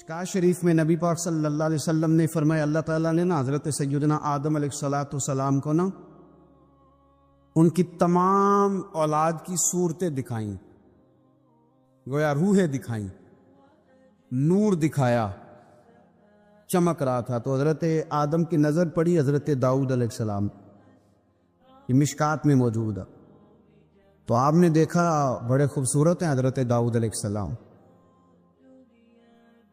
مشکوٰۃ شریف میں نبی پاک صلی اللہ علیہ وسلم نے فرمایا، اللہ تعالیٰ نے نا حضرت سیدنا آدم علیہ السلام کو نا ان کی تمام اولاد کی صورتیں دکھائیں، گویا روحیں دکھائیں، نور دکھایا، چمک رہا تھا۔ تو حضرت آدم کی نظر پڑی حضرت داؤد علیہ السلام، یہ مشکوٰۃ میں موجود ہے۔ تو آپ نے دیکھا بڑے خوبصورت ہیں حضرت داؤد علیہ السلام،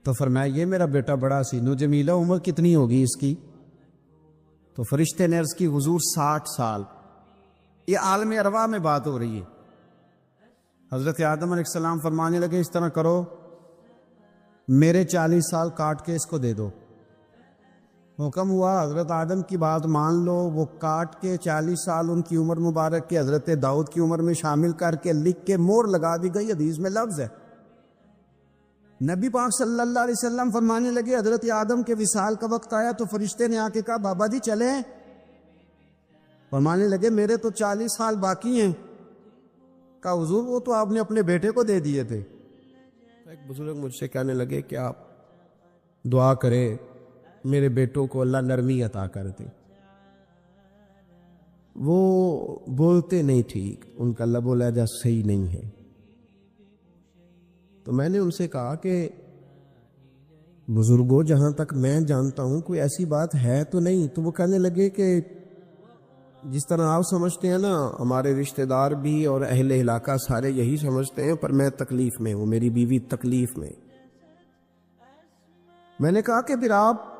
تو فرمایا یہ میرا بیٹا بڑا سینو جمیلہ، عمر کتنی ہوگی اس کی؟ تو فرشتے نے عرض کی حضور 60 سال۔ یہ عالم ارواح میں بات ہو رہی ہے۔ حضرت آدم علیہ السلام فرمانے لگے اس طرح کرو، میرے 40 سال کاٹ کے اس کو دے دو۔ حکم ہوا، حضرت آدم کی بات مان لو، وہ کاٹ کے 40 سال ان کی عمر مبارک کے حضرت داؤد کی عمر میں شامل کر کے لکھ کے مور لگا دی گئی۔ حدیث میں لفظ ہے، نبی پاک صلی اللہ علیہ وسلم فرمانے لگے حضرت آدم کے وصال کا وقت آیا تو فرشتے نے آ کے کہا بابا جی چلیں۔ فرمانے لگے میرے تو 40 سال باقی ہیں۔ کہا حضور وہ تو آپ نے اپنے بیٹے کو دے دیے تھے۔ ایک بزرگ مجھ سے کہنے لگے کہ آپ دعا کرے میرے بیٹوں کو اللہ نرمی عطا کر دے، وہ بولتے نہیں ٹھیک، ان کا لب و لہجہ صحیح نہیں ہے۔ تو میں نے ان سے کہا کہ بزرگوں جہاں تک میں جانتا ہوں کوئی ایسی بات ہے تو نہیں۔ تو وہ کہنے لگے کہ جس طرح آپ سمجھتے ہیں نا، ہمارے رشتہ دار بھی اور اہل علاقہ سارے یہی سمجھتے ہیں، پر میں تکلیف میں ہوں، میری بیوی تکلیف میں۔ میں نے کہا کہ پھر آپ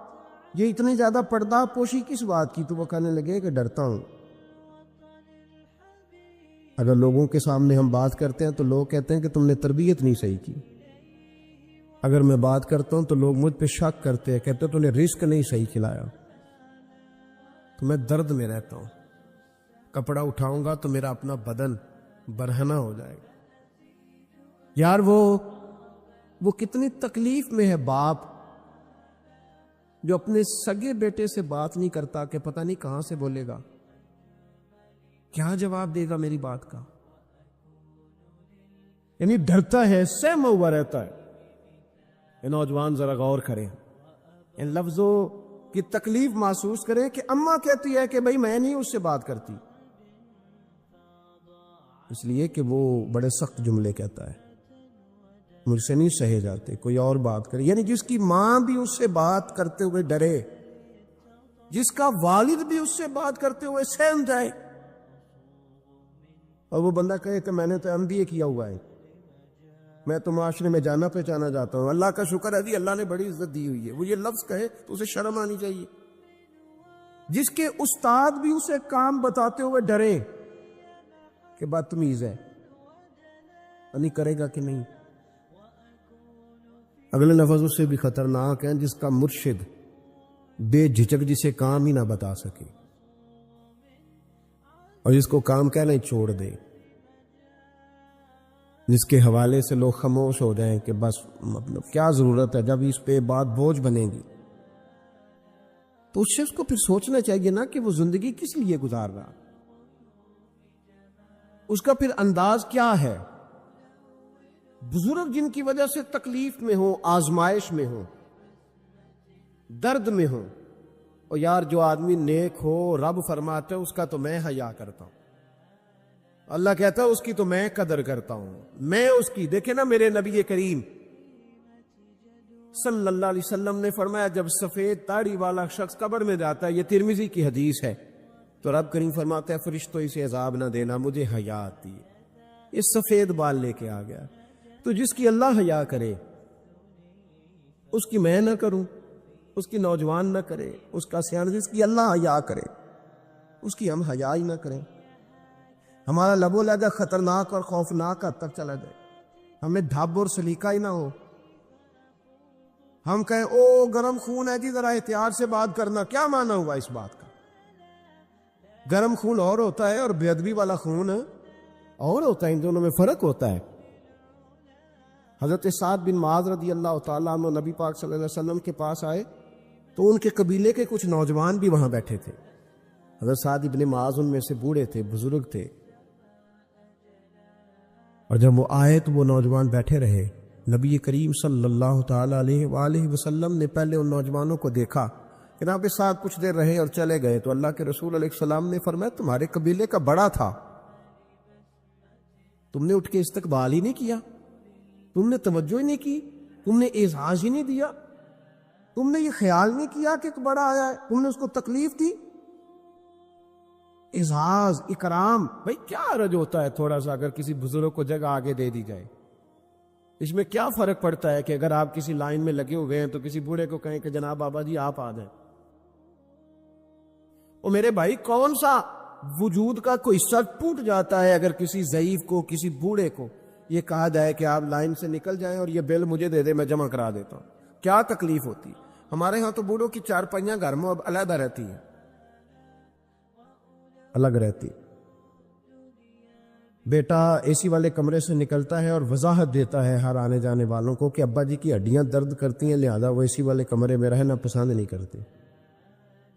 یہ اتنی زیادہ پردہ پوشی کس بات کی؟ تو وہ کہنے لگے کہ ڈرتا ہوں، اگر لوگوں کے سامنے ہم بات کرتے ہیں تو لوگ کہتے ہیں کہ تم نے تربیت نہیں صحیح کی، اگر میں بات کرتا ہوں تو لوگ مجھ پہ شک کرتے ہیں، کہتے ہیں تم نے رزق نہیں صحیح کھلایا۔ تو میں درد میں رہتا ہوں، کپڑا اٹھاؤں گا تو میرا اپنا بدن برہنہ ہو جائے گا۔ یار وہ کتنی تکلیف میں ہے باپ جو اپنے سگے بیٹے سے بات نہیں کرتا کہ پتہ نہیں کہاں سے بولے گا، کیا جواب دے گا میری بات کا، یعنی ڈرتا ہے، سہما ہوا رہتا ہے۔ یہ نوجوان ذرا غور کریں، ان لفظوں کی تکلیف محسوس کریں کہ اماں کہتی ہے کہ بھائی میں نہیں اس سے بات کرتی، اس لیے کہ وہ بڑے سخت جملے کہتا ہے، مجھ سے نہیں سہے جاتے، کوئی اور بات کرے۔ یعنی جس کی ماں بھی اس سے بات کرتے ہوئے ڈرے، جس کا والد بھی اس سے بات کرتے ہوئے سہم جائے، اور وہ بندہ کہے کہ میں نے تو MBA کیا ہوا ہے، میں تو معاشرے میں جانا پہچانا جاتا ہوں، اللہ کا شکر ہے جی اللہ نے بڑی عزت دی ہوئی ہے، وہ یہ لفظ کہے تو اسے شرم آنی چاہیے۔ جس کے استاد بھی اسے کام بتاتے ہوئے ڈرے کہ بدتمیز ہے، نہیں کرے گا کہ نہیں۔ اگلے لفظ اس سے بھی خطرناک ہیں، جس کا مرشد بے جھجک جسے کام ہی نہ بتا سکے اور جس کو کام کہنا ہی چھوڑ دے، جس کے حوالے سے لوگ خاموش ہو جائیں کہ بس مطلب کیا ضرورت ہے، جب اس پہ بات بوجھ بنے گی تو اس شخص کو پھر سوچنا چاہیے نا کہ وہ زندگی کس لیے گزار رہا، اس کا پھر انداز کیا ہے۔ بزرگ جن کی وجہ سے تکلیف میں ہوں، آزمائش میں ہوں، درد میں ہوں، اور یار جو آدمی نیک ہو رب فرماتا ہے اس کا تو میں حیا کرتا ہوں، اللہ کہتا ہے اس کی تو میں قدر کرتا ہوں، میں اس کی۔ دیکھیں نا میرے نبی کریم صلی اللہ علیہ وسلم نے فرمایا جب سفید داڑھی والا شخص قبر میں جاتا ہے، یہ ترمذی کی حدیث ہے، تو رب کریم فرماتا ہے فرشتوں اسے عذاب نہ دینا، مجھے حیا آتی ہے، یہ سفید بال لے کے آ گیا۔ تو جس کی اللہ حیا کرے اس کی میں نہ کروں، اس کی نوجوان نہ کرے، اس کا سیان، جس کی اللہ حیا کرے اس کی ہم حیا ہی نہ کریں، ہمارا لب و لہجہ خطرناک اور خوفناک حد تک چلا جائے، ہمیں ڈھب اور سلیقہ ہی نہ ہو، ہم کہیں او گرم خون ہے جی ذرا احتیاط سے بات کرنا، کیا معنی ہوا اس بات کا؟ گرم خون اور ہوتا ہے اور بے ادبی والا خون اور ہوتا ہے، ان دونوں میں فرق ہوتا ہے۔ حضرت سعد بن معاذ رضی اللہ تعالیٰ عنہ نبی پاک صلی اللہ علیہ وسلم کے پاس آئے تو ان کے قبیلے کے کچھ نوجوان بھی وہاں بیٹھے تھے۔ حضرت سعد بن معاذ ان میں سے بوڑھے تھے، بزرگ تھے، اور جب وہ آئے تو وہ نوجوان بیٹھے رہے نبی کریم صلی اللہ تعالیٰ علیہ وآلہ وسلم نے پہلے ان نوجوانوں کو دیکھا کہ آپ کے ساتھ کچھ دیر رہے اور چلے گئے، تو اللہ کے رسول علیہ السلام نے فرمایا تمہارے قبیلے کا بڑا تھا، تم نے اٹھ کے استقبال ہی نہیں کیا، تم نے توجہ ہی نہیں کی، تم نے اعزاز ہی نہیں دیا، تم نے یہ خیال نہیں کیا کہ ایک بڑا آیا ہے، تم نے اس کو تکلیف دی۔ اعزاز، اکرام، بھائی کیا حرج ہوتا ہے تھوڑا سا اگر کسی بزرگ کو جگہ آگے دے دی جائے؟ اس میں کیا فرق پڑتا ہے کہ اگر آپ کسی لائن میں لگے ہوئے ہیں تو کسی بوڑھے کو کہیں کہ جناب بابا جی آپ آ جائیں۔ اور میرے بھائی کون سا وجود کا کوئی حصہ ٹوٹ جاتا ہے اگر کسی ضعیف کو، کسی بوڑھے کو یہ کہا جائے کہ آپ لائن سے نکل جائیں اور یہ بل مجھے دے دے، میں جمع کرا دیتا ہوں؟ کیا تکلیف ہوتی؟ ہمارے ہاں تو بوڑھوں کی چارپائیاں گھر میں اب علیحدہ رہتی ہیں، الگ رہتی۔ بیٹا اے سی والے کمرے سے نکلتا ہے اور وضاحت دیتا ہے ہر آنے جانے والوں کو کہ ابا جی کی ہڈیاں درد کرتی ہیں، لہذا وہ اے سی والے کمرے میں رہنا پسند نہیں کرتے۔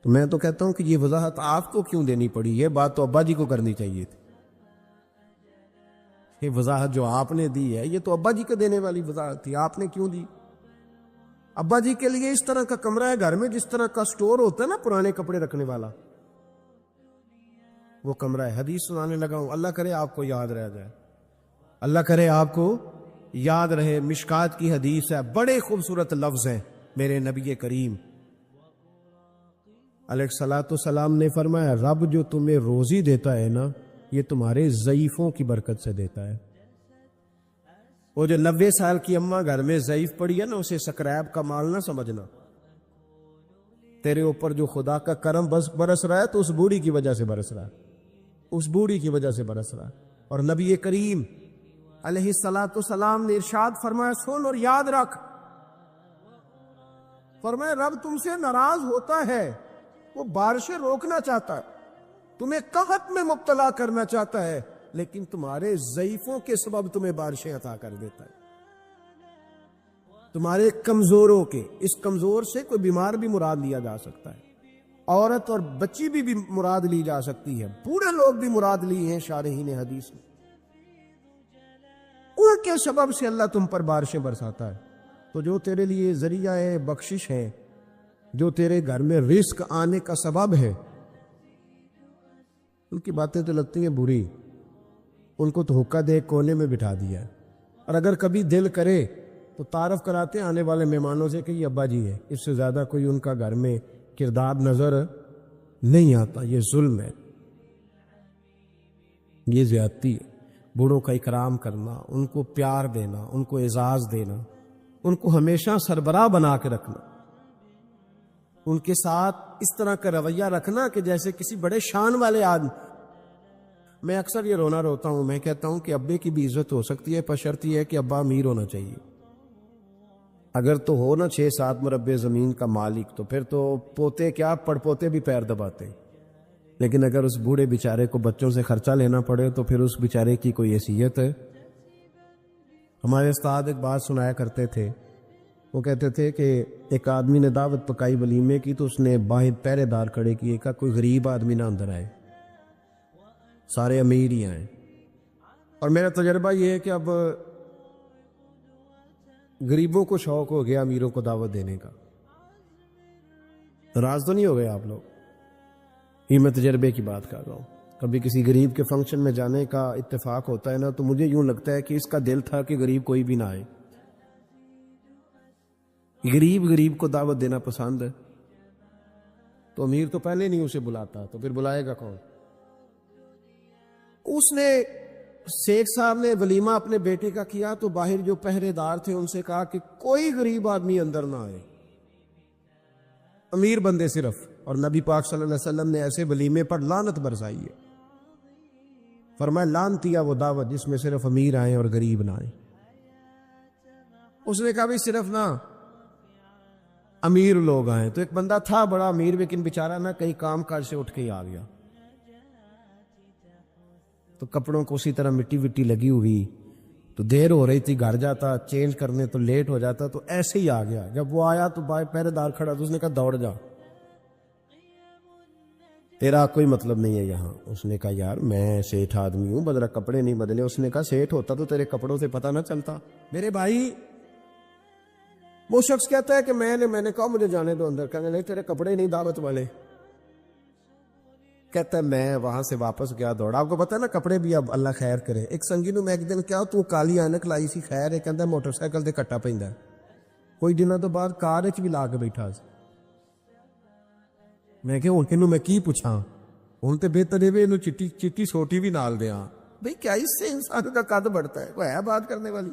تو میں تو کہتا ہوں کہ یہ وضاحت آپ کو کیوں دینی پڑی؟ یہ بات تو ابا جی کو کرنی چاہیے تھی۔ یہ وضاحت جو آپ نے دی ہے یہ تو ابا جی کو دینے والی وضاحت تھی، آپ نے کیوں دی؟ ابا جی کے لیے اس طرح کا کمرہ ہے گھر میں جس طرح کا سٹور ہوتا ہے نا پرانے کپڑے رکھنے والا، وہ کمرہ ہے۔ حدیث سنانے لگا ہوں، اللہ کرے آپ کو یاد رہ جائے، اللہ کرے آپ کو یاد رہے۔ مشکات کی حدیث ہے، بڑے خوبصورت لفظ ہیں میرے نبی کریم علیہ الصلوۃ والسلام نے فرمایا رب جو تمہیں روزی دیتا ہے نا یہ تمہارے ضعیفوں کی برکت سے دیتا ہے۔ وہ جو 90 سال کی اماں گھر میں ضعیف پڑی ہے نا، اسے سکریب کا مال نہ سمجھنا۔ تیرے اوپر جو خدا کا کرم برس رہا ہے تو اس بوڑھی کی وجہ سے برس رہا ہے، اس بوڑھی کی وجہ سے برس رہا ہے۔ اور نبی کریم علیہ الصلوۃ والسلام نے ارشاد فرمایا سن اور یاد رکھ، فرمایا رب تم سے ناراض ہوتا ہے، وہ بارشیں روکنا چاہتا ہے، تمہیں قحط میں مبتلا کرنا چاہتا ہے، لیکن تمہارے ضعیفوں کے سبب تمہیں بارشیں عطا کر دیتا ہے، تمہارے کمزوروں کے۔ اس کمزور سے کوئی بیمار بھی مراد لیا جا سکتا ہے، عورت اور بچی بھی مراد لی جا سکتی ہے، بوڑھے لوگ بھی مراد لیے ہیں شارحین حدیث میں۔ ان کے سبب سے اللہ تم پر بارشیں برساتا ہے۔ تو جو تیرے لیے ذریعہ بخشش ہے، جو تیرے گھر میں رزق آنے کا سبب ہے، ان کی باتیں تو لگتی ہیں بری، ان کو تو حکا دے کونے میں بٹھا دیا ہے۔ اور اگر کبھی دل کرے تو تعارف کراتے ہیں آنے والے مہمانوں سے کہ یہ ابا جی ہے، اس سے زیادہ کوئی ان کا گھر میں کردار نظر نہیں آتا۔ یہ ظلم ہے، یہ زیادتی ہے۔ بوڑھوں کا اکرام کرنا، ان کو پیار دینا، ان کو اعزاز دینا، ان کو ہمیشہ سربراہ بنا کے رکھنا، ان کے ساتھ اس طرح کا رویہ رکھنا کہ جیسے کسی بڑے شان والے آدمی۔ میں اکثر یہ رونا روتا ہوں، میں کہتا ہوں کہ ابے کی بھی عزت ہو سکتی ہے، بشرط یہ ہے کہ ابا امیر ہونا چاہیے۔ اگر تو ہو نا 6-7 مربع زمین کا مالک تو پھر تو پوتے کیا پڑ پوتے بھی پیر دباتے، لیکن اگر اس بوڑھے بیچارے کو بچوں سے خرچہ لینا پڑے تو پھر اس بیچارے کی کوئی حیثیت ہے؟ ہمارے استاد ایک بات سنایا کرتے تھے، وہ کہتے تھے کہ ایک آدمی نے دعوت پکائی ولیمے کی تو اس نے باہر پہرے دار کھڑے کیے، کہا کوئی غریب آدمی نہ اندر آئے، سارے امیر ہی آئیں۔ اور میرا تجربہ یہ ہے کہ اب غریبوں کو شوق ہو گیا امیروں کو دعوت دینے کا۔ ناراض تو نہیں ہو گئے آپ لوگ؟ یہ میں تجربے کی بات کر رہا ہوں۔ کبھی کسی غریب کے فنکشن میں جانے کا اتفاق ہوتا ہے نا تو مجھے یوں لگتا ہے کہ اس کا دل تھا کہ غریب کوئی بھی نہ آئے، غریب کو دعوت دینا پسند ہے، تو امیر تو پہلے نہیں اسے بلاتا، تو پھر بلائے گا کون؟ اس نے شیخ صاحب نے ولیمہ اپنے بیٹے کا کیا تو باہر جو پہرے دار تھے ان سے کہا کہ کوئی غریب آدمی اندر نہ آئے، امیر بندے صرف۔ اور نبی پاک صلی اللہ علیہ وسلم نے ایسے ولیمے پر لعنت برسائی ہے، فرمایا لعنتیا وہ دعوت جس میں صرف امیر آئیں اور غریب نہ آئیں۔ اس نے کہا بھی صرف نہ امیر لوگ آئیں، تو ایک بندہ تھا بڑا امیر لیکن بیچارہ نہ کہیں کام کاج سے اٹھ کے ہی آ گیا، تو کپڑوں کو اسی طرح مٹی وٹی لگی ہوئی، تو دیر ہو رہی تھی، گھر جاتا چینج کرنے تو لیٹ ہو جاتا، تو ایسے ہی آ گیا۔ جب وہ آیا تو پہرے دار کھڑا تو اس نے کہا دوڑ جا، تیرا کوئی مطلب نہیں ہے یہاں۔ اس نے کہا یار میں سیٹھ آدمی ہوں، بدلا کپڑے نہیں بدلے۔ اس نے کہا سیٹھ ہوتا تو تیرے کپڑوں سے پتہ نہ چلتا۔ میرے بھائی وہ شخص کہتا ہے کہ میں نے کہا مجھے جانے دو اندر، کہنے نہیں تیرے کپڑے نہیں دعوت والے. کہتا ہے میں وہاں سے واپس گیا دوڑا. آپ کو پتا ہے نا کپڑے بھی اب اللہ خیر کرے. ایک سنگی نو میں ایک دن کیا تو کالی اینک لائی سی خیر ہے، کہندا موٹر سائیکل تے کٹا پیندا ہے. کوئی دنوں تو بعد کار وچ بھی لا کے بیٹھا سی. میں کہ ہن کنوں میں کی پوچھاں، ہن تے بہتر ہے اینو چٹی چٹی سوٹی بھی نال دیاں. بھئی کیا اس سے انسان کا قد بڑھتا ہے؟ کوئی ہے بات کرنے والی؟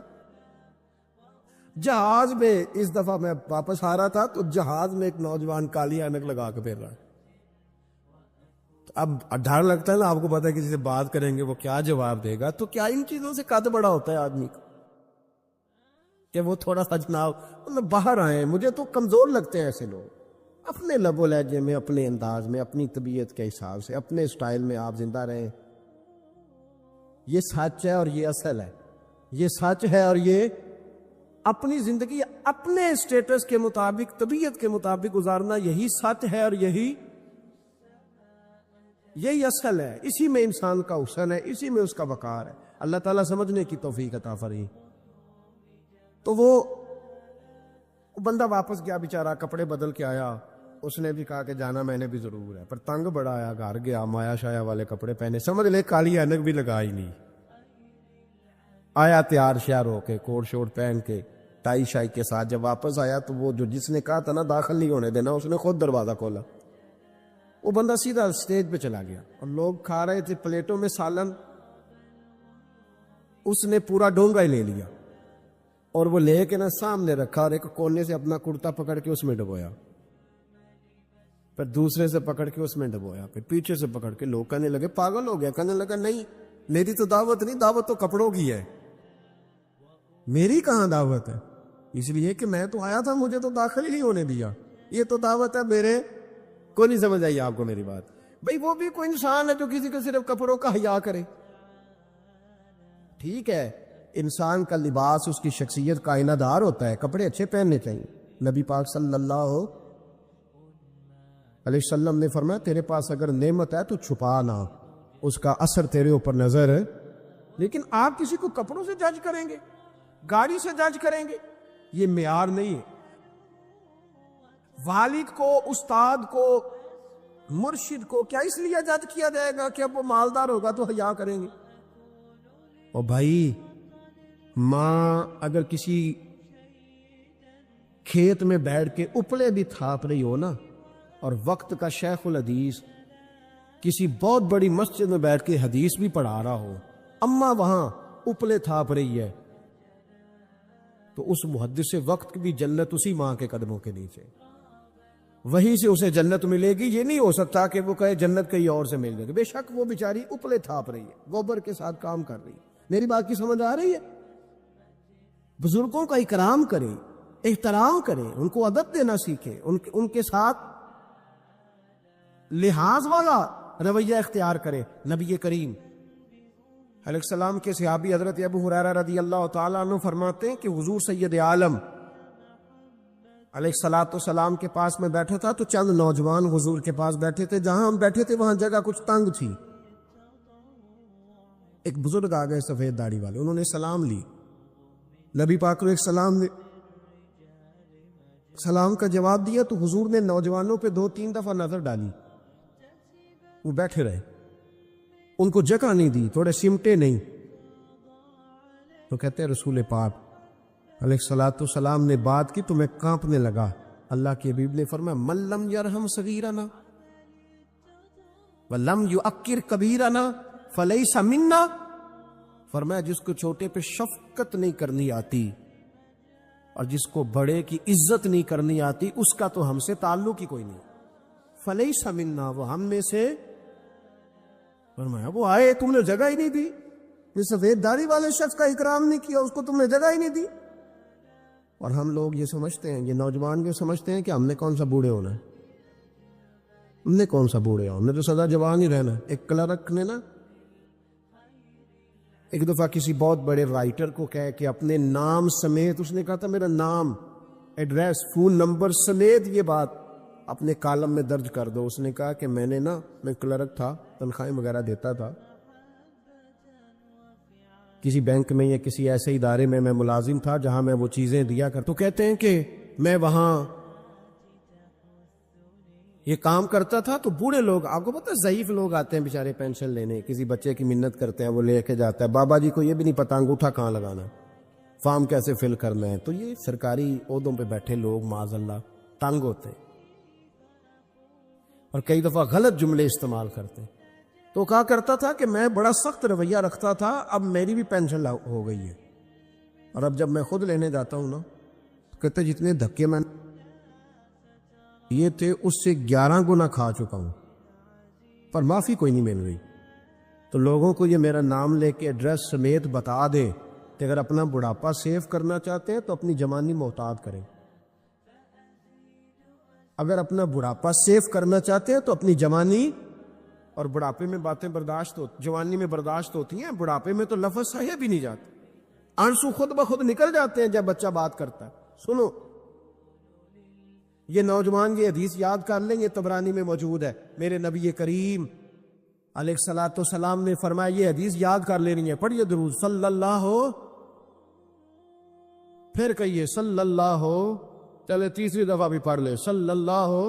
جہاز میں اس دفعہ میں واپس آ رہا تھا تو جہاز میں ایک نوجوان کالی اینک لگا کے پھر رہا ہے. اب ڈر لگتا ہے نا، آپ کو پتا ہے کسی سے بات کریں گے وہ کیا جواب دے گا. تو کیا ان چیزوں سے قد بڑا ہوتا ہے آدمی کا کہ وہ تھوڑا سا جناب مطلب باہر آئے. مجھے تو کمزور لگتے ہیں ایسے لوگ. اپنے لب و لہجے میں، اپنے انداز میں، اپنی طبیعت کے حساب سے، اپنے اسٹائل میں آپ زندہ رہیں. یہ سچ ہے اور یہ اصل ہے. یہ سچ ہے اور یہ اپنی زندگی اپنے اسٹیٹس کے مطابق، طبیعت کے مطابق گزارنا، یہی سچ ہے اور یہی اصل ہے. اسی میں انسان کا حسن ہے، اسی میں اس کا وقار ہے. اللہ تعالیٰ سمجھنے کی توفیق عطا فرمائے. تو وہ بندہ واپس گیا بیچارہ، کپڑے بدل کے آیا. اس نے بھی کہا کہ جانا میں نے بھی ضرور ہے، پر تنگ بڑا آیا. گھر گیا، مایا شایا والے کپڑے پہنے، سمجھ لے کالی اینک بھی لگائی نہیں. آیا تیار شیار ہو کے، کوٹ شوٹ پہن کے، ٹائی شائی کے ساتھ. جب واپس آیا تو وہ جو جس نے کہا تھا نا داخل نہیں ہونے دینا، اس نے خود دروازہ کھولا. وہ بندہ سیدھا اسٹیج پہ چلا گیا اور لوگ کھا رہے تھے پلیٹوں میں سالن. اس نے پورا ڈونگا ہی لے لیا اور وہ لے کے نا سامنے رکھا اور ایک کونے سے اپنا کرتا پکڑ کے اس میں ڈبویا، پھر دوسرے سے پکڑ کے اس میں ڈبویا، پھر پیچھے سے پکڑ کے. لوگ کہنے لگے پاگل ہو گیا. کہنے لگا نہیں، میری تو دعوت نہیں، دعوت تو کپڑوں کی ہے. میری کہاں دعوت ہے؟ اس لیے کہ میں تو آیا تھا، مجھے تو داخل ہی نہیں ہونے دیا. یہ تو دعوت ہے میرے. کوئی نہیں سمجھ آئی آپ کو میری بات؟ بھئی وہ بھی کوئی انسان ہے جو کسی کو صرف کپڑوں کا حیا کرے. ٹھیک ہے، انسان کا لباس اس کی شخصیت کا آئینہ دار ہوتا ہے، کپڑے اچھے پہننے چاہیے. نبی پاک صلی اللہ علیہ وسلم نے فرمایا تیرے پاس اگر نعمت ہے تو چھپا نہ، اس کا اثر تیرے اوپر نظر ہے. لیکن آپ کسی کو کپڑوں سے جج کریں گے، گاڑی سے جج کریں گے، یہ معیار نہیں ہے. والد کو، استاد کو، مرشد کو کیا اس لیے جج کیا جائے گا کہ اب وہ مالدار ہوگا تو حیا کریں گے؟ اور بھائی ماں اگر کسی کھیت میں بیٹھ کے اپلے بھی تھاپ رہی ہو نا، اور وقت کا شیخ الحدیث کسی بہت بڑی مسجد میں بیٹھ کے حدیث بھی پڑھا رہا ہو، اماں وہاں اپلے تھاپ رہی ہے، تو اس محدث وقت کی بھی جنت اسی ماں کے قدموں کے نیچے، وہیں سے اسے جنت ملے گی. یہ نہیں ہو سکتا کہ وہ کہے جنت کہیں اور سے مل جائے گی. بے شک وہ بیچاری اپلے تھاپ رہی ہے، گوبر کے ساتھ کام کر رہی ہے. میری بات کی سمجھ آ رہی ہے؟ بزرگوں کا اکرام کریں، احترام کریں، ان کو ادب دینا سیکھیں، ان کے ساتھ لحاظ والا رویہ اختیار کریں. نبی کریم علیہ السلام کے صحابی حضرت ابو ہریرہ رضی اللہ تعالیٰ عنہ فرماتے ہیں کہ حضور سید عالم علیہ الصلوۃ والسلام کے پاس میں بیٹھا تھا تو چند نوجوان حضور کے پاس بیٹھے تھے. جہاں ہم بیٹھے تھے وہاں جگہ کچھ تنگ تھی. ایک بزرگ آ گئے سفید داڑھی والے، انہوں نے سلام لی. نبی پاک نے ایک سلام کا جواب دیا تو حضور نے نوجوانوں پہ 2-3 دفعہ نظر ڈالی. وہ بیٹھے رہے، ان کو جگہ نہیں دی، تھوڑے سمٹے نہیں. تو کہتے ہیں رسول پاک علیہ الصلوۃ والسلام نے بات کی تو میں کانپنے لگا. اللہ کے حبیب نے فرمایا من لم یرحم صغیرنا ولم یؤکر کبیرنا فلیس منا. فرمایا جس کو چھوٹے پہ شفقت نہیں کرنی آتی اور جس کو بڑے کی عزت نہیں کرنی آتی، اس کا تو ہم سے تعلق ہی کوئی نہیں. فلیس منا، وہ ہم میں سے. فرمایا وہ آئے، تم نے جگہ ہی نہیں دی. یہ سفید داڑھی والے شخص کا اکرام نہیں کیا، اس کو تم نے جگہ ہی نہیں دی. اور ہم لوگ یہ سمجھتے ہیں، یہ نوجوان یہ سمجھتے ہیں کہ ہم نے کون سا بوڑھے ہونا ہے، ہم نے کون سا بوڑھے ہونا، ہم نے تو سدا جوان ہی رہنا. ایک کلرک نے نا ایک دفعہ کسی بہت بڑے رائٹر کو کہہ کہ اپنے نام سمیت، اس نے کہا تھا میرا نام، ایڈریس، فون نمبر سمیت یہ بات اپنے کالم میں درج کر دو. اس نے کہا کہ میں کلرک تھا، تنخواہیں وغیرہ دیتا تھا کسی بینک میں یا کسی ایسے ادارے میں ملازم تھا جہاں میں وہ چیزیں دیا کر. تو کہتے ہیں کہ میں وہاں یہ کام کرتا تھا تو بوڑھے لوگ، آپ کو پتہ ہے ضعیف لوگ آتے ہیں بیچارے پینشن لینے، کسی بچے کی منت کرتے ہیں، وہ لے کے جاتا ہے، بابا جی کو یہ بھی نہیں پتا انگوٹھا کہاں لگانا ہے، فارم کیسے فل کرنا ہے۔ تو یہ سرکاری عہدوں پہ بیٹھے لوگ معاذ اللہ تنگ ہوتے ہیں اور کئی دفعہ غلط جملے استعمال کرتے ہیں۔ تو کہا کرتا تھا کہ میں بڑا سخت رویہ رکھتا تھا، اب میری بھی پینشن ہو گئی ہے، اور اب جب میں خود لینے جاتا ہوں نا، کہتے جتنے دھکے میں یہ تھے اس سے 11 گنا کھا چکا ہوں، پر معافی کوئی نہیں مل رہی۔ تو لوگوں کو یہ میرا نام لے کے ایڈریس سمیت بتا دے کہ اگر اپنا بڑھاپا سیو کرنا چاہتے ہیں تو اپنی جوانی محتاط کریں، اگر اپنا بڑھاپا سیو کرنا چاہتے ہیں تو اپنی جوانی، اور بڑھاپے میں باتیں برداشت جوانی میں برداشت ہوتی ہیں، بڑھاپے میں تو لفظ صحیح بھی نہیں جاتے، آنسو خود بخود نکل جاتے ہیں جب بچہ بات کرتا ہے۔ سنو، یہ نوجوان یہ حدیث یاد کر لیں، یہ طبرانی میں موجود ہے، میرے نبی کریم علیہ الصلوۃ والسلام نے فرمایا، یہ حدیث یاد کر لینی ہے، پڑھیے درود صلی اللہ ہو، پھر کہیے صلی اللہ ہو، چلے تیسری دفعہ بھی پڑھ لے صلی اللہ ہو۔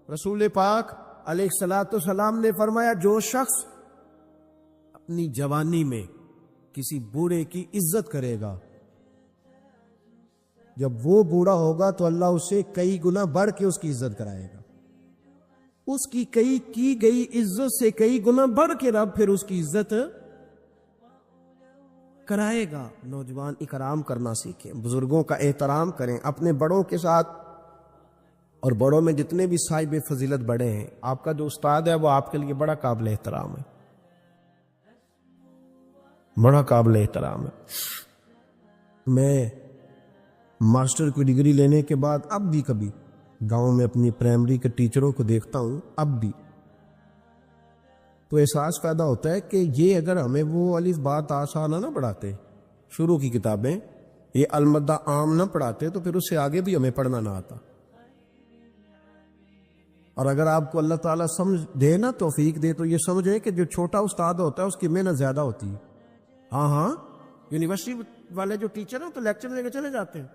رسول پاک علیہ الصلوۃ والسلام نے فرمایا، جو شخص اپنی جوانی میں کسی بوڑھے کی عزت کرے گا، جب وہ بوڑھا ہوگا تو اللہ اسے کئی گنا بڑھ کے اس کی عزت کرائے گا، اس کی کی گئی عزت سے کئی گنا بڑھ کے رب پھر اس کی عزت کرائے گا۔ نوجوان اکرام کرنا سیکھیں، بزرگوں کا احترام کریں، اپنے بڑوں کے ساتھ، اور بڑوں میں جتنے بھی صاحب فضیلت بڑے ہیں، آپ کا جو استاد ہے وہ آپ کے لیے بڑا قابل احترام ہے، بڑا قابل احترام ہے۔ میں ماسٹر کی ڈگری لینے کے بعد اب بھی کبھی گاؤں میں اپنی پرائمری کے ٹیچروں کو دیکھتا ہوں، اب بھی تو احساس پیدا ہوتا ہے کہ یہ اگر ہمیں وہ الف با تا سا نہ پڑھاتے، شروع کی کتابیں، یہ المدہ عام نہ پڑھاتے، تو پھر اس سے آگے بھی ہمیں پڑھنا نہ آتا۔ اور اگر آپ کو اللہ تعالیٰ سمجھ دے نا، توفیق دے، تو یہ سمجھیں کہ جو چھوٹا استاد ہوتا ہے اس کی محنت زیادہ ہوتی ہے۔ ہاں، یونیورسٹی والے جو ٹیچر ہیں تو لیکچر لے کے چلے جاتے ہیں،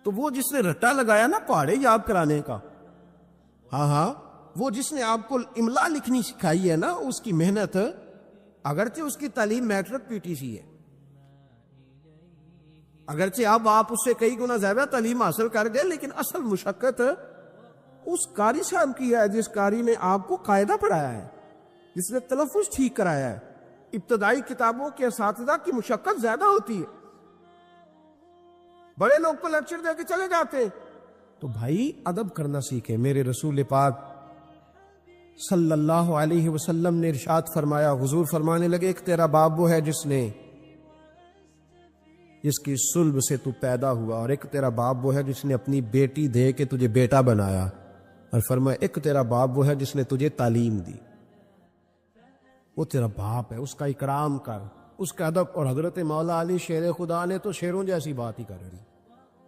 تو وہ جس نے رٹا لگایا نا پہاڑے یاد کرانے کا، ہاں، وہ جس نے آپ کو املا لکھنی سکھائی ہے نا، اس کی محنت، اگرچہ اس کی تعلیم میٹرک PTC ہے، اگرچہ اب آپ اس سے کئی گنا زیادہ تعلیم حاصل کر گئے، لیکن اصل مشقت اس قاری صاحب کی ہے، جس قاری نے آپ کو قاعدہ پڑھایا ہے، جس نے تلفظ ٹھیک کرایا ہے۔ ابتدائی کتابوں کے اساتذہ کی مشقت زیادہ ہوتی ہے، بڑے لوگ کو لیکچر دے کے چلے جاتے ہیں۔ تو بھائی ادب کرنا سیکھیں۔ میرے رسول پاک صلی اللہ علیہ وسلم نے ارشاد فرمایا، حضور فرمانے لگے، ایک تیرا باپ وہ ہے جس کی صلب سے تو پیدا ہوا، اور ایک تیرا باپ وہ ہے جس نے اپنی بیٹی دے کے تجھے بیٹا بنایا، اور فرمایا ایک تیرا باپ وہ ہے جس نے تجھے تعلیم دی۔ وہ تیرا باپ ہے، اس کا اکرام کر، اس کا ادب۔ اور حضرت مولا علی شیر خدا نے تو شیروں جیسی بات ہی کر رہی،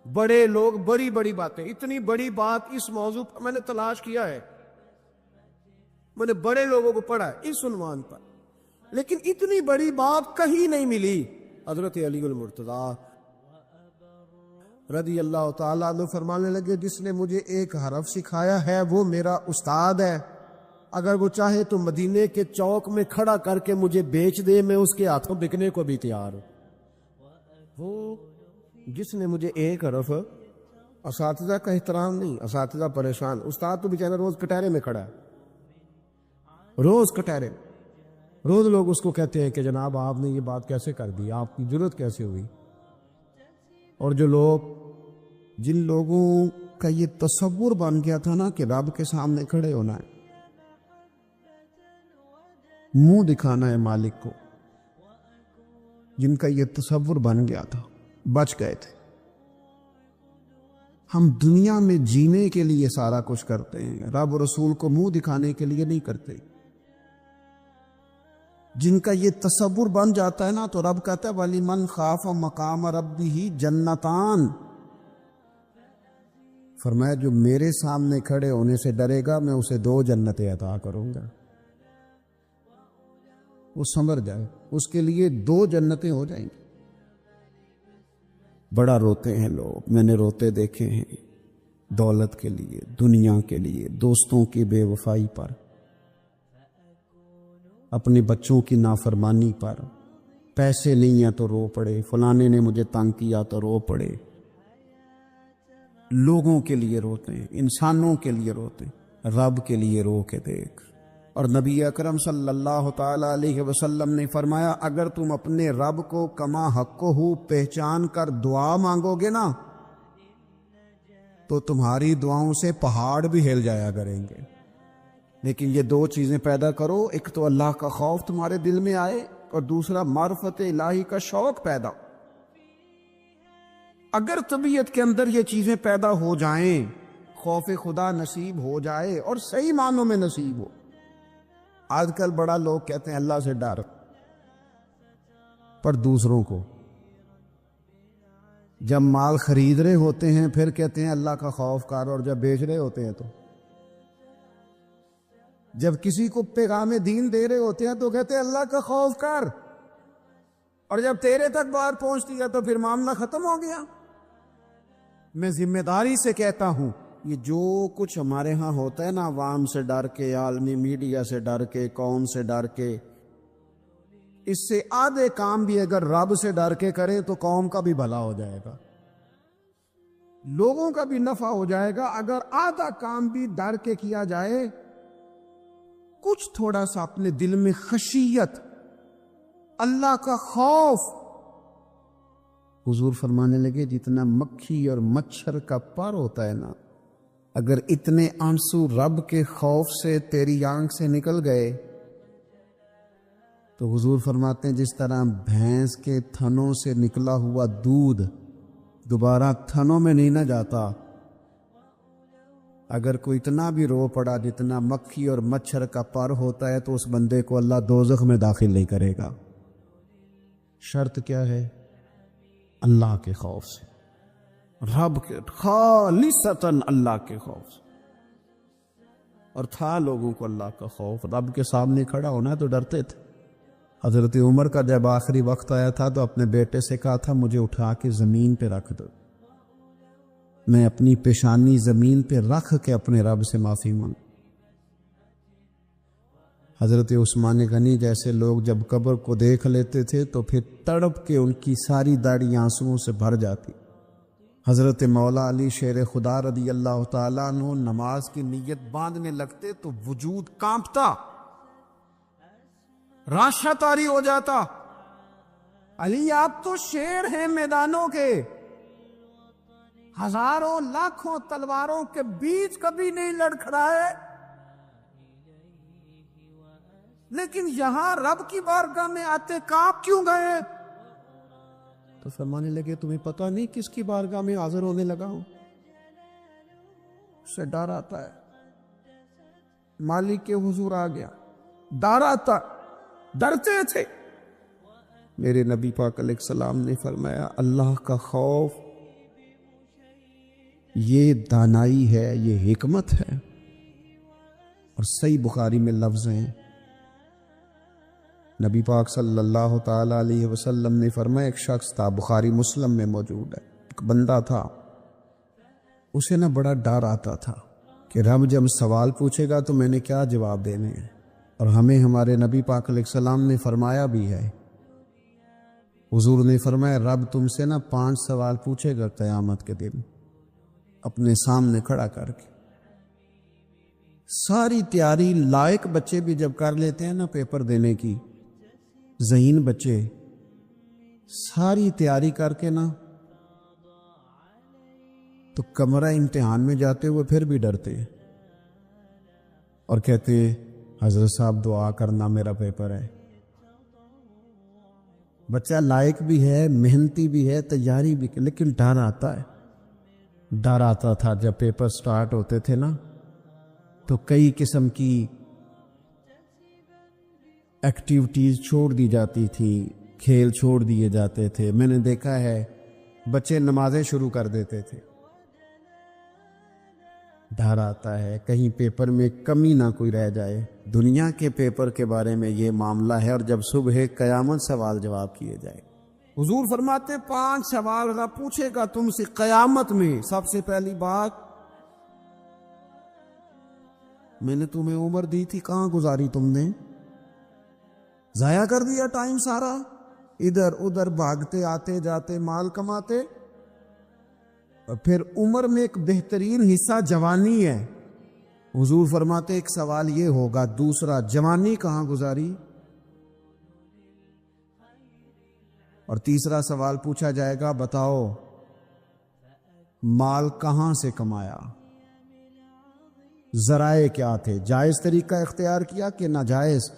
بڑے لوگ بڑی بڑی باتیں، اتنی بڑی بات اس موضوع پر میں نے تلاش کیا ہے، میں نے بڑے لوگوں کو پڑھا ہے اس عنوان پر، لیکن اتنی بڑی بات کہیں نہیں ملی۔ حضرت علی المرتضیٰ رضی اللہ تعالیٰ عنہ فرمانے لگے، جس نے مجھے ایک حرف سکھایا ہے وہ میرا استاد ہے، اگر وہ چاہے تو مدینے کے چوک میں کھڑا کر کے مجھے بیچ دے، میں اس کے ہاتھوں بکنے کو بھی تیار ہوں۔ وہ جس نے مجھے ایک حرف، اساتذہ کا احترام نہیں، اساتذہ پریشان، استاد تو بیچارہ روز کٹہرے میں کھڑا ہے، روز کٹہرے، روز لوگ اس کو کہتے ہیں کہ جناب آپ نے یہ بات کیسے کر دی، آپ کی جرت کیسے ہوئی۔ اور جو لوگ، جن لوگوں کا یہ تصور بن گیا تھا نا کہ رب کے سامنے کھڑے ہونا ہے، منہ دکھانا ہے مالک کو، جن کا یہ تصور بن گیا تھا، بچ گئے تھے۔ ہم دنیا میں جینے کے لیے سارا کچھ کرتے ہیں، رب رسول کو منہ دکھانے کے لیے نہیں کرتے۔ جن کا یہ تصور بن جاتا ہے نا، تو رب کہتا ہے وَلِمَنْ خَافَ مَقَامَ رَبِّهِ جَنَّتَانِ، فرمایا جو میرے سامنے کھڑے ہونے سے ڈرے گا میں اسے 2 جنتیں عطا کروں گا۔ وہ سمجھ جائے، اس کے لیے 2 جنتیں ہو جائیں گی۔ بڑا روتے ہیں لوگ، میں نے روتے دیکھے ہیں، دولت کے لیے، دنیا کے لیے، دوستوں کی بے وفائی پر، اپنے بچوں کی نافرمانی پر، پیسے نہیں ہیں تو رو پڑے، فلانے نے مجھے تنگ کیا تو رو پڑے۔ لوگوں کے لیے روتے ہیں، انسانوں کے لیے روتے ہیں، رب کے لیے رو کے دیکھ۔ اور نبی اکرم صلی اللہ تعالی علیہ وسلم نے فرمایا اگر تم اپنے رب کو کما حقہ پہچان کر دعا مانگو گے نا تو تمہاری دعاؤں سے پہاڑ بھی ہل جایا کریں گے۔ لیکن یہ دو چیزیں پیدا کرو، ایک تو اللہ کا خوف تمہارے دل میں آئے اور دوسرا معرفت الہی کا شوق پیدا۔ اگر طبیعت کے اندر یہ چیزیں پیدا ہو جائیں، خوف خدا نصیب ہو جائے اور صحیح معنوں میں نصیب ہو۔ آج کل بڑا لوگ کہتے ہیں اللہ سے ڈر، پر دوسروں کو جب مال خرید رہے ہوتے ہیں پھر کہتے ہیں اللہ کا خوف کر، اور جب بیچ رہے ہوتے ہیں تو، جب کسی کو پیغام دین دے رہے ہوتے ہیں تو کہتے ہیں اللہ کا خوف کر، اور جب تیرے تک بات پہنچتی ہے تو پھر معاملہ ختم ہو گیا۔ میں ذمہ داری سے کہتا ہوں یہ جو کچھ ہمارے ہاں ہوتا ہے نا، عوام سے ڈر کے، عالمی میڈیا سے ڈر کے، قوم سے ڈر کے، اس سے آدھے کام بھی اگر رب سے ڈر کے کریں تو قوم کا بھی بھلا ہو جائے گا، لوگوں کا بھی نفع ہو جائے گا۔ اگر آدھا کام بھی ڈر کے کیا جائے، کچھ تھوڑا سا اپنے دل میں خشیت، اللہ کا خوف۔ حضور فرمانے لگے جتنا مکھی اور مچھر کا پر ہوتا ہے نا، اگر اتنے آنسو رب کے خوف سے تیری آنکھ سے نکل گئے تو حضور فرماتے ہیں جس طرح بھینس کے تھنوں سے نکلا ہوا دودھ دوبارہ تھنوں میں نہیں نہ جاتا، اگر کوئی اتنا بھی رو پڑا جتنا مکھی اور مچھر کا پر ہوتا ہے تو اس بندے کو اللہ دوزخ میں داخل نہیں کرے گا۔ شرط کیا ہے؟ اللہ کے خوف سے، رب کے خالصتاً اللہ کے خوف سے۔ اور تھا لوگوں کو اللہ کا خوف، رب کے سامنے کھڑا ہونا تو ڈرتے تھے۔ حضرت عمر کا جب آخری وقت آیا تھا تو اپنے بیٹے سے کہا تھا مجھے اٹھا کے زمین پہ رکھ دو، میں اپنی پیشانی زمین پہ رکھ کے اپنے رب سے معافی مانگ۔ حضرت عثمان غنی جیسے لوگ جب قبر کو دیکھ لیتے تھے تو پھر تڑپ کے ان کی ساری داڑھی آنسوؤں سے بھر جاتی۔ حضرت مولا علی شیر خدا رضی اللہ تعالیٰ عنہ نماز کی نیت باندھنے لگتے تو وجود کانپتا، راشا طاری ہو جاتا۔ علی آپ تو شیر ہیں میدانوں کے، ہزاروں لاکھوں تلواروں کے بیچ کبھی نہیں لڑکھڑائے، لیکن یہاں رب کی بارگاہ میں آتے کانپ کیوں گئے؟ تو فرمانے لگے تمہیں پتہ نہیں کس کی بارگاہ میں حاضر ہونے لگا ہوں؟ اس سے ڈر آتا ہے، مالک کے حضور آ گیا، ڈر آتا، ڈرتے تھے۔ میرے نبی پاک علیہ السلام نے فرمایا اللہ کا خوف یہ دانائی ہے، یہ حکمت ہے۔ اور صحیح بخاری میں لفظ ہیں، نبی پاک صلی اللہ تعالی علیہ وسلم نے فرمایا ایک شخص تھا، بخاری مسلم میں موجود ہے، ایک بندہ تھا، اسے نہ بڑا ڈر آتا تھا کہ رب جب سوال پوچھے گا تو میں نے کیا جواب دینے ہیں۔ اور ہمیں ہمارے نبی پاک علیہ السلام نے فرمایا بھی ہے، حضور نے فرمایا رب تم سے نہ 5 سوال پوچھے گا قیامت کے دن اپنے سامنے کھڑا کر کے۔ ساری تیاری لائق بچے بھی جب کر لیتے ہیں نا پیپر دینے کی، ذہین بچے ساری تیاری کر کے نا تو کمرہ امتحان میں جاتے ہوئے پھر بھی ڈرتے ہیں اور کہتے ہیں حضرت صاحب دعا کرنا میرا پیپر ہے۔ بچہ لائق بھی ہے، محنتی بھی ہے، تیاری بھی، لیکن ڈر آتا ہے۔ ڈر آتا تھا جب پیپر سٹارٹ ہوتے تھے نا تو کئی قسم کی ایکٹیویٹیز چھوڑ دی جاتی تھی، کھیل چھوڑ دیے جاتے تھے۔ میں نے دیکھا ہے بچے نمازیں شروع کر دیتے تھے، ڈر آتا ہے کہیں پیپر میں کمی نہ کوئی رہ جائے۔ دنیا کے پیپر کے بارے میں یہ معاملہ ہے، اور جب صبح قیامت سوال جواب کیے جائے حضور فرماتے ہیں 5 سوال رب پوچھے گا تم سے قیامت میں۔ سب سے پہلی بات، میں نے تمہیں عمر دی تھی، کہاں گزاری تم نے؟ ضائع کر دیا ٹائم سارا، ادھر ادھر بھاگتے آتے جاتے مال کماتے۔ اور پھر عمر میں ایک بہترین حصہ جوانی ہے۔ حضور فرماتے ایک سوال یہ ہوگا، دوسرا جوانی کہاں گزاری؟ اور تیسرا سوال پوچھا جائے گا، بتاؤ مال کہاں سے کمایا، ذرائع کیا تھے، جائز طریقہ اختیار کیا کہ ناجائز؟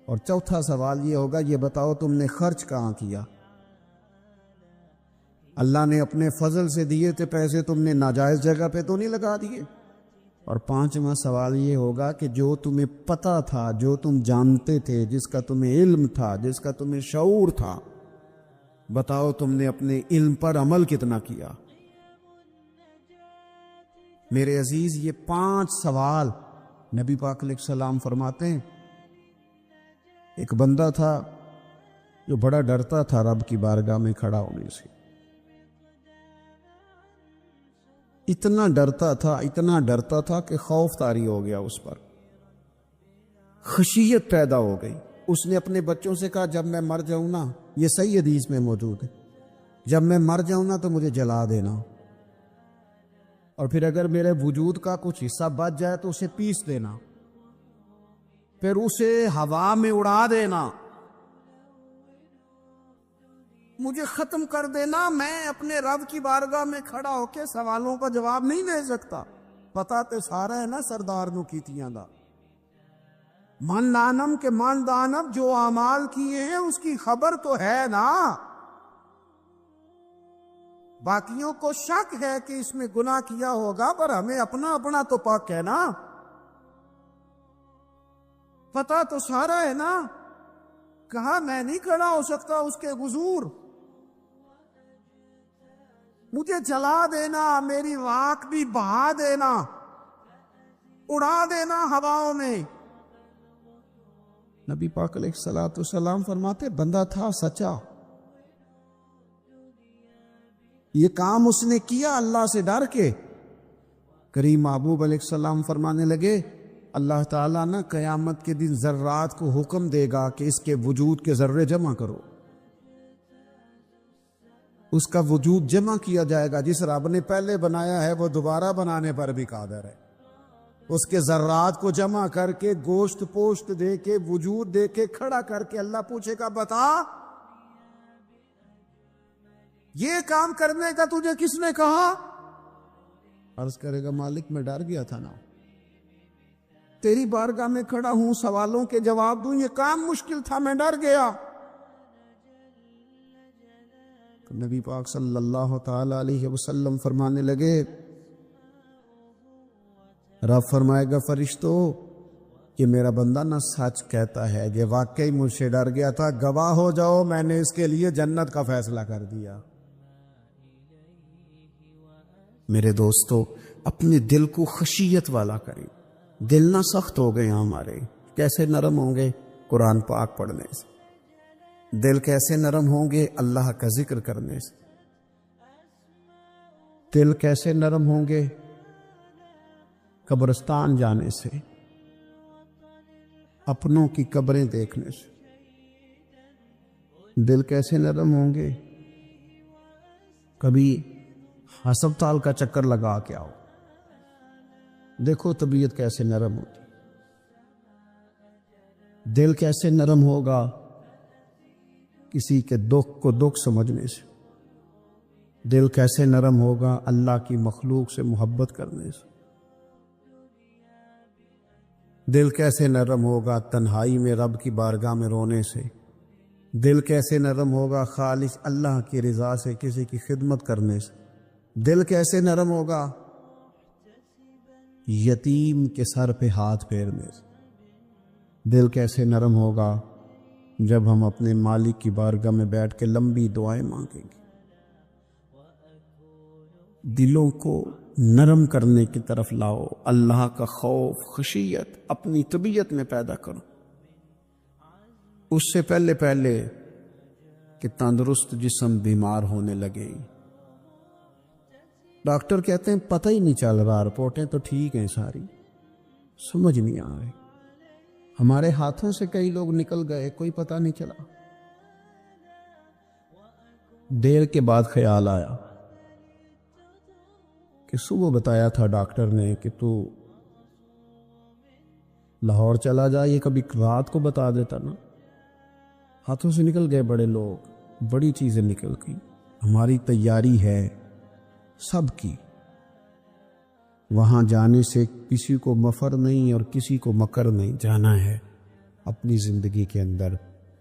اور چوتھا سوال یہ ہوگا، یہ بتاؤ تم نے خرچ کہاں کیا؟ اللہ نے اپنے فضل سے دیے تھے پیسے، تم نے ناجائز جگہ پہ تو نہیں لگا دیے؟ اور پانچواں سوال یہ ہوگا کہ جو تمہیں پتہ تھا، جو تم جانتے تھے، جس کا تمہیں علم تھا، جس کا تمہیں شعور تھا، بتاؤ تم نے اپنے علم پر عمل کتنا کیا؟ میرے عزیز، یہ 5 سوال نبی پاک علیہ السلام فرماتے ہیں۔ ایک بندہ تھا جو بڑا ڈرتا تھا رب کی بارگاہ میں کھڑا ہونے سے، اتنا ڈرتا تھا کہ خوف طاری ہو گیا، اس پر خشیت پیدا ہو گئی۔ اس نے اپنے بچوں سے کہا جب میں مر جاؤں نا، یہ صحیح حدیث میں موجود ہے، جب میں مر جاؤں نا تو مجھے جلا دینا، اور پھر اگر میرے وجود کا کچھ حصہ بچ جائے تو اسے پیس دینا، پھر اسے ہوا میں اڑا دینا، مجھے ختم کر دینا۔ میں اپنے رب کی بارگاہ میں کھڑا ہو کے سوالوں کا جواب نہیں دے سکتا۔ پتا تے سارا ہے نا سردار نو کیتیاں دا، من دانم کے من دانم، جو اعمال کیے ہیں اس کی خبر تو ہے نا، باقیوں کو شک ہے کہ اس میں گناہ کیا ہوگا، پر ہمیں اپنا تو پاک ہے نا، پتا تو سارا ہے نا۔ کہا میں نہیں کھڑا ہو سکتا اس کے حضور، مجھے جلا دینا، میری راکھ بھی بہا دینا، اڑا دینا ہواؤں میں۔ نبی پاک علیہ الصلوۃ والسلام فرماتے بندہ تھا سچا، یہ کام اس نے کیا اللہ سے ڈر کے۔ کریم محبوب علیہ السلام فرمانے لگے اللہ تعالیٰ نہ قیامت کے دن ذرات کو حکم دے گا کہ اس کے وجود کے ذرے جمع کرو، اس کا وجود جمع کیا جائے گا۔ جس رب نے پہلے بنایا ہے وہ دوبارہ بنانے پر بھی قادر ہے۔ اس کے ذرات کو جمع کر کے گوشت پوشت دے کے وجود دے کے کھڑا کر کے اللہ پوچھے گا بتا یہ کام کرنے کا تجھے کس نے کہا؟ عرض کرے گا مالک میں ڈر گیا تھا نا، تیری بارگاہ میں کھڑا ہوں، سوالوں کے جواب دوں، یہ کام مشکل تھا، میں ڈر گیا۔ تو نبی پاک صلی اللہ تعالی علیہ وسلم فرمانے لگے، رب فرمائے گا فرشتو یہ میرا بندہ نہ سچ کہتا ہے، یہ واقعی مجھ سے ڈر گیا تھا، گواہ ہو جاؤ میں نے اس کے لیے جنت کا فیصلہ کر دیا۔ میرے دوستو اپنے دل کو خشیت والا کریں۔ دل نہ سخت ہو گئے ہمارے، کیسے نرم ہوں گے؟ قرآن پاک پڑھنے سے۔ دل کیسے نرم ہوں گے؟ اللہ کا ذکر کرنے سے۔ دل کیسے نرم ہوں گے؟ قبرستان جانے سے، اپنوں کی قبریں دیکھنے سے۔ دل کیسے نرم ہوں گے؟ کبھی ہسپتال کا چکر لگا کے آؤ، دیکھو طبیعت کیسے نرم ہوتی۔ دل کیسے نرم ہوگا؟ کسی کے دکھ کو دکھ سمجھنے سے۔ دل کیسے نرم ہوگا؟ اللہ کی مخلوق سے محبت کرنے سے۔ دل کیسے نرم ہوگا؟ تنہائی میں رب کی بارگاہ میں رونے سے۔ دل کیسے نرم ہوگا؟ خالص اللہ کی رضا سے کسی کی خدمت کرنے سے۔ دل کیسے نرم ہوگا؟ یتیم کے سر پہ ہاتھ پھیرنے سے۔ دل کیسے نرم ہوگا؟ جب ہم اپنے مالک کی بارگاہ میں بیٹھ کے لمبی دعائیں مانگیں گے۔ دلوں کو نرم کرنے کی طرف لاؤ، اللہ کا خوف خشیت اپنی طبیعت میں پیدا کرو۔ اس سے پہلے کہ تندرست جسم بیمار ہونے لگے. ڈاکٹر کہتے ہیں پتہ ہی نہیں چل رہا، رپورٹیں تو ٹھیک ہیں ساری، سمجھ نہیں آ رہی. ہمارے ہاتھوں سے کئی لوگ نکل گئے، کوئی پتہ نہیں چلا. دیر کے بعد خیال آیا کہ صبح بتایا تھا ڈاکٹر نے کہ تو لاہور چلا جا، یہ کبھی رات کو بتا دیتا نا. ہاتھوں سے نکل گئے بڑے لوگ، بڑی چیزیں نکل گئی. ہماری تیاری ہے سب کی، وہاں جانے سے کسی کو مفر نہیں اور کسی کو مکر نہیں. جانا ہے اپنی زندگی کے اندر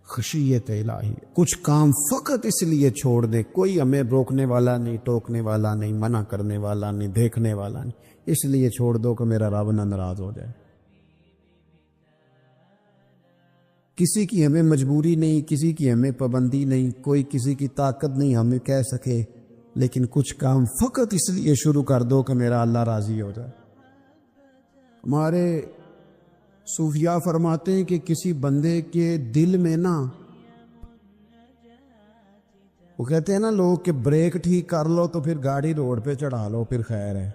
خشیت الہی. کچھ کام فقط اس لیے چھوڑ دے، کوئی ہمیں روکنے والا نہیں، ٹوکنے والا نہیں، منع کرنے والا نہیں، دیکھنے والا نہیں، اس لیے چھوڑ دو کہ میرا رب نہ ناراض ہو جائے. کسی کی ہمیں مجبوری نہیں، کسی کی ہمیں پابندی نہیں، کوئی کسی کی طاقت نہیں ہمیں کہہ سکے، لیکن کچھ کام فقط اس لیے شروع کر دو کہ میرا اللہ راضی ہو جائے. ہمارے صوفیاء فرماتے ہیں کہ کسی بندے کے دل میں نا، وہ کہتے ہیں نا لوگ کہ بریک ٹھیک کر لو تو پھر گاڑی روڈ پہ چڑھا لو پھر خیر ہے.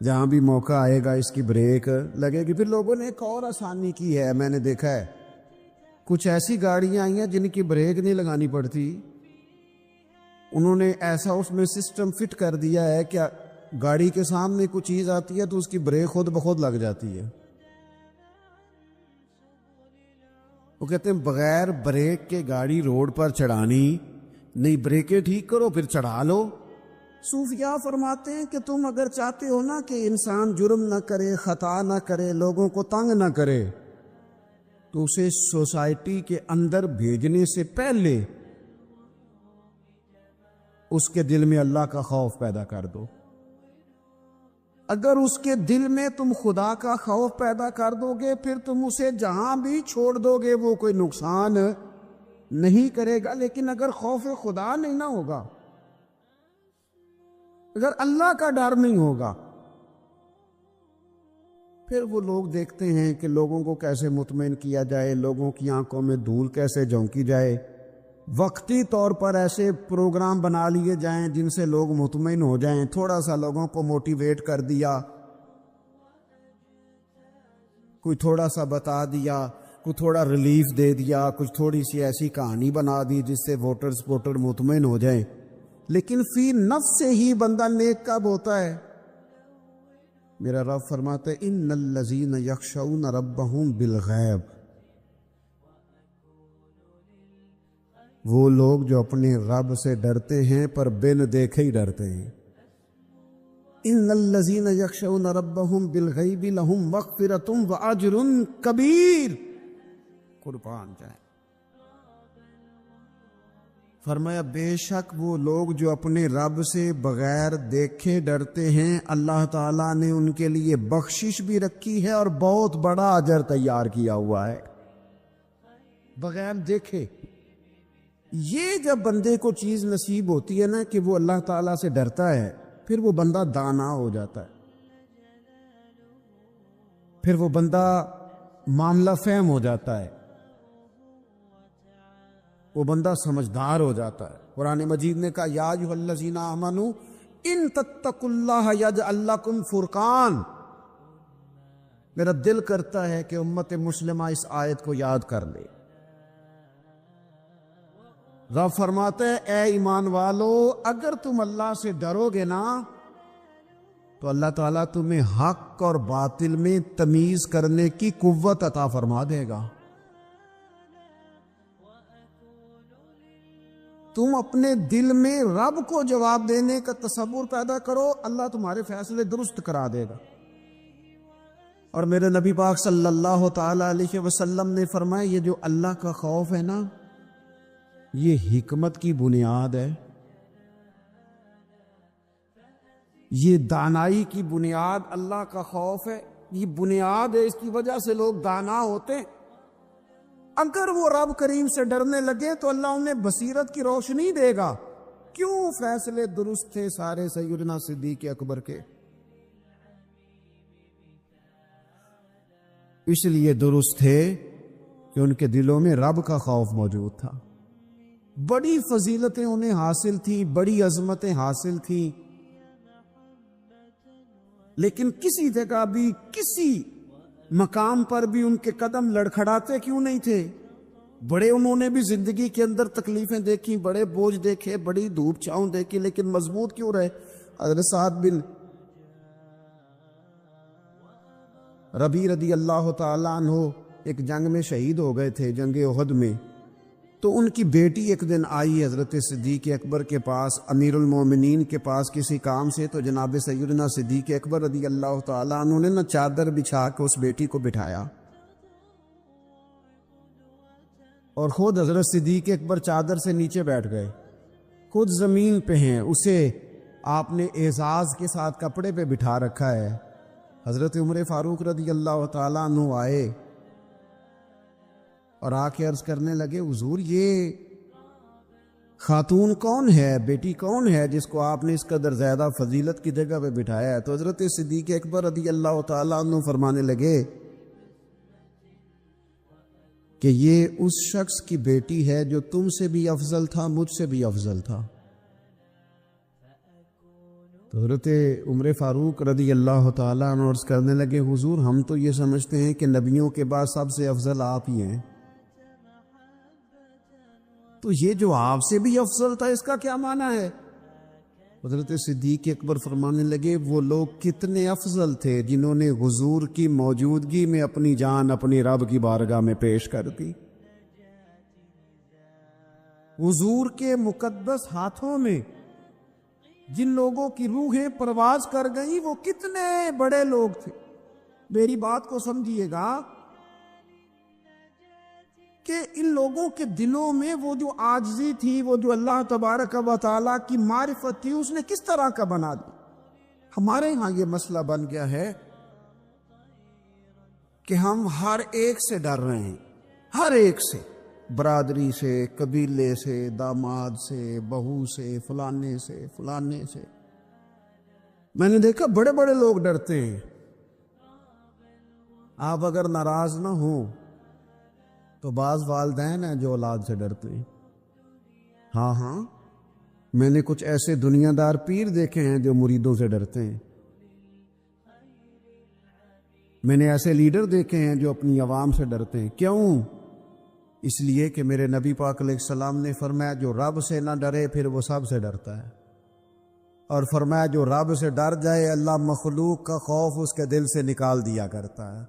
جہاں بھی موقع آئے گا اس کی بریک لگے گی. پھر لوگوں نے ایک اور آسانی کی ہے، میں نے دیکھا ہے کچھ ایسی گاڑیاں آئی ہیں جن کی بریک نہیں لگانی پڑتی. انہوں نے ایسا اس میں سسٹم فٹ کر دیا ہے کہ گاڑی کے سامنے کوئی چیز آتی ہے تو اس کی بریک خود بخود لگ جاتی ہے. وہ کہتے ہیں بغیر بریک کے گاڑی روڈ پر چڑھانی نہیں، بریکیں ٹھیک کرو پھر چڑھا لو. صوفیاء فرماتے ہیں کہ تم اگر چاہتے ہو نا کہ انسان جرم نہ کرے، خطا نہ کرے، لوگوں کو تنگ نہ کرے، تو اسے سوسائٹی کے اندر بھیجنے سے پہلے اس کے دل میں اللہ کا خوف پیدا کر دو. اگر اس کے دل میں تم خدا کا خوف پیدا کر دو گے، پھر تم اسے جہاں بھی چھوڑ دو گے وہ کوئی نقصان نہیں کرے گا. لیکن اگر خوف خدا نہیں نہ ہوگا، اگر اللہ کا ڈر نہیں ہوگا، پھر وہ لوگ دیکھتے ہیں کہ لوگوں کو کیسے مطمئن کیا جائے، لوگوں کی آنکھوں میں دھول کیسے جھونکی جائے. وقتی طور پر ایسے پروگرام بنا لیے جائیں جن سے لوگ مطمئن ہو جائیں، تھوڑا سا لوگوں کو موٹیویٹ کر دیا، کوئی تھوڑا سا بتا دیا، کوئی تھوڑا ریلیف دے دیا، کچھ تھوڑی سی ایسی کہانی بنا دی جس سے ووٹر مطمئن ہو جائیں. لیکن فی نفس سے ہی بندہ نیک کب ہوتا ہے؟ میرا رب فرماتا ہے ان الذین یخشون ربہم بالغیب، وہ لوگ جو اپنے رب سے ڈرتے ہیں پر بن دیکھے ہی ڈرتے ہیں. ان الذین یخشون ربہم بالغیب لہم مغفرۃ واجر کبیر. قربان جائیں. فرمایا بے شک وہ لوگ جو اپنے رب سے بغیر دیکھے ڈرتے ہیں، اللہ تعالیٰ نے ان کے لیے بخشش بھی رکھی ہے اور بہت بڑا اجر تیار کیا ہوا ہے. بغیر دیکھے یہ جب بندے کو چیز نصیب ہوتی ہے نا کہ وہ اللہ تعالیٰ سے ڈرتا ہے، پھر وہ بندہ دانا ہو جاتا ہے، پھر وہ بندہ معاملہ فہم ہو جاتا ہے، وہ بندہ سمجھدار ہو جاتا ہے. قرآن مجید نے کہا یا ایھا الذین آمنوا ان تتقوا اللہ یجعل لکم فرقان. میرا دل کرتا ہے کہ امت مسلمہ اس آیت کو یاد کر لے. رب فرماتے ہیں اے ایمان والو اگر تم اللہ سے ڈرو گے نا تو اللہ تعالیٰ تمہیں حق اور باطل میں تمیز کرنے کی قوت عطا فرما دے گا. تم اپنے دل میں رب کو جواب دینے کا تصور پیدا کرو، اللہ تمہارے فیصلے درست کرا دے گا. اور میرے نبی پاک صلی اللہ تعالی علیہ وسلم نے فرمایا یہ جو اللہ کا خوف ہے نا، یہ حکمت کی بنیاد ہے، یہ دانائی کی بنیاد اللہ کا خوف ہے، یہ بنیاد ہے، اس کی وجہ سے لوگ دانا ہوتے ہیں. اگر وہ رب کریم سے ڈرنے لگے تو اللہ انہیں بصیرت کی روشنی دے گا. کیوں فیصلے درست تھے سارے سیدنا صدیق اکبر کے، اس لیے درست تھے کہ ان کے دلوں میں رب کا خوف موجود تھا. بڑی فضیلتیں انہیں حاصل تھیں، بڑی عظمتیں حاصل تھیں، لیکن کسی جگہ بھی کسی مقام پر بھی ان کے قدم لڑکھڑاتے کیوں نہیں تھے؟ بڑے انہوں نے بھی زندگی کے اندر تکلیفیں دیکھی، بڑے بوجھ دیکھے، بڑی دھوپ چھاؤں دیکھی، لیکن مضبوط کیوں رہے؟ حضرت سعد بن ربیع رضی اللہ تعالیٰ عنہ ایک جنگ میں شہید ہو گئے تھے، جنگ احد میں. تو ان کی بیٹی ایک دن آئی حضرت صدیق اکبر کے پاس، امیر المومنین کے پاس کسی کام سے. تو جناب سیدنا صدیق اکبر رضی اللہ تعالیٰ عنہ نے نہ چادر بچھا کے اس بیٹی کو بٹھایا، اور خود حضرت صدیق اکبر چادر سے نیچے بیٹھ گئے، خود زمین پہ ہیں. اسے آپ نے اعزاز کے ساتھ کپڑے پہ بٹھا رکھا ہے. حضرت عمر فاروق رضی اللہ تعالیٰ عنہ آئے اور آ کے عرض کرنے لگے، حضور یہ خاتون کون ہے، بیٹی کون ہے جس کو آپ نے اس قدر زیادہ فضیلت کی جگہ پہ بٹھایا ہے؟ تو حضرت صدیق اکبر رضی اللہ تعالیٰ عنہ فرمانے لگے کہ یہ اس شخص کی بیٹی ہے جو تم سے بھی افضل تھا، مجھ سے بھی افضل تھا. تو حضرت عمر فاروق رضی اللہ تعالیٰ عنہ عرض کرنے لگے، حضور ہم تو یہ سمجھتے ہیں کہ نبیوں کے بعد سب سے افضل آپ ہی ہیں، تو یہ جو آپ سے بھی افضل تھا اس کا کیا معنی ہے؟ حضرت صدیق اکبر فرمانے لگے، وہ لوگ کتنے افضل تھے جنہوں نے حضور کی موجودگی میں اپنی جان اپنی رب کی بارگاہ میں پیش کر دی. حضور کے مقدس ہاتھوں میں جن لوگوں کی روحیں پرواز کر گئیں وہ کتنے بڑے لوگ تھے. میری بات کو سمجھیے گا کہ ان لوگوں کے دلوں میں وہ جو عاجزی تھی، وہ جو اللہ تبارک و تعالیٰ کی معرفت تھی، اس نے کس طرح کا بنا دی. ہمارے ہاں یہ مسئلہ بن گیا ہے کہ ہم ہر ایک سے ڈر رہے ہیں، ہر ایک سے، برادری سے، قبیلے سے، داماد سے، بہو سے، فلانے سے، فلانے سے. میں نے دیکھا بڑے بڑے لوگ ڈرتے ہیں. آپ اگر ناراض نہ ہوں تو بعض والدین ہیں جو اولاد سے ڈرتے ہیں. ہاں میں نے کچھ ایسے دنیا دار پیر دیکھے ہیں جو مریدوں سے ڈرتے ہیں. میں نے ایسے لیڈر دیکھے ہیں جو اپنی عوام سے ڈرتے ہیں. کیوں؟ اس لیے کہ میرے نبی پاک علیہ السلام نے فرمایا جو رب سے نہ ڈرے پھر وہ سب سے ڈرتا ہے، اور فرمایا جو رب سے ڈر جائے اللہ مخلوق کا خوف اس کے دل سے نکال دیا کرتا ہے.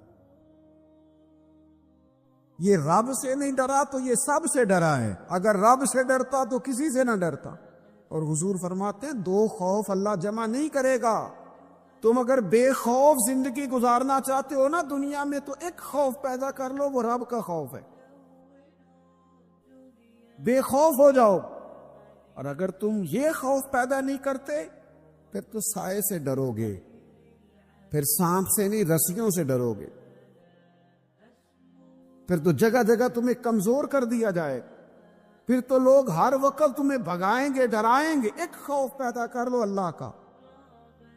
یہ رب سے نہیں ڈرا تو یہ سب سے ڈرا ہے. اگر رب سے ڈرتا تو کسی سے نہ ڈرتا. اور حضور فرماتے ہیں دو خوف اللہ جمع نہیں کرے گا. تم اگر بے خوف زندگی گزارنا چاہتے ہو نا دنیا میں، تو ایک خوف پیدا کر لو، وہ رب کا خوف ہے. بے خوف ہو جاؤ. اور اگر تم یہ خوف پیدا نہیں کرتے پھر تو سائے سے ڈرو گے، پھر سانپ سے نہیں رسیوں سے ڈرو گے، پھر تو جگہ جگہ تمہیں کمزور کر دیا جائے، پھر تو لوگ ہر وقت تمہیں بھگائیں گے، ڈرائیں گے. ایک خوف پیدا کر لو اللہ کا،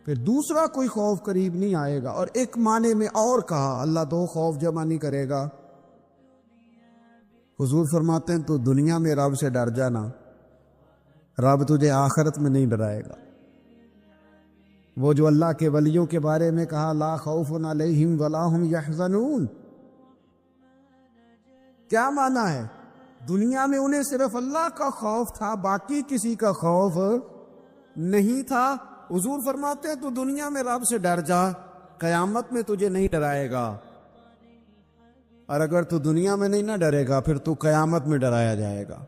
پھر دوسرا کوئی خوف قریب نہیں آئے گا. اور ایک معنی میں اور کہا اللہ دو خوف جمع نہیں کرے گا. حضور فرماتے ہیں تو دنیا میں رب سے ڈر جانا، رب تجھے آخرت میں نہیں ڈرائے گا. وہ جو اللہ کے ولیوں کے بارے میں کہا لا خوف علیہم ولا ہم یحزنون، کیا معنی ہے؟ دنیا میں انہیں صرف اللہ کا خوف تھا، باقی کسی کا خوف نہیں تھا. حضور فرماتے ہیں تو دنیا میں رب سے ڈر جا، قیامت میں تجھے نہیں ڈرائے گا. اور اگر تو دنیا میں نہیں نہ ڈرے گا پھر تو قیامت میں ڈرایا جائے گا.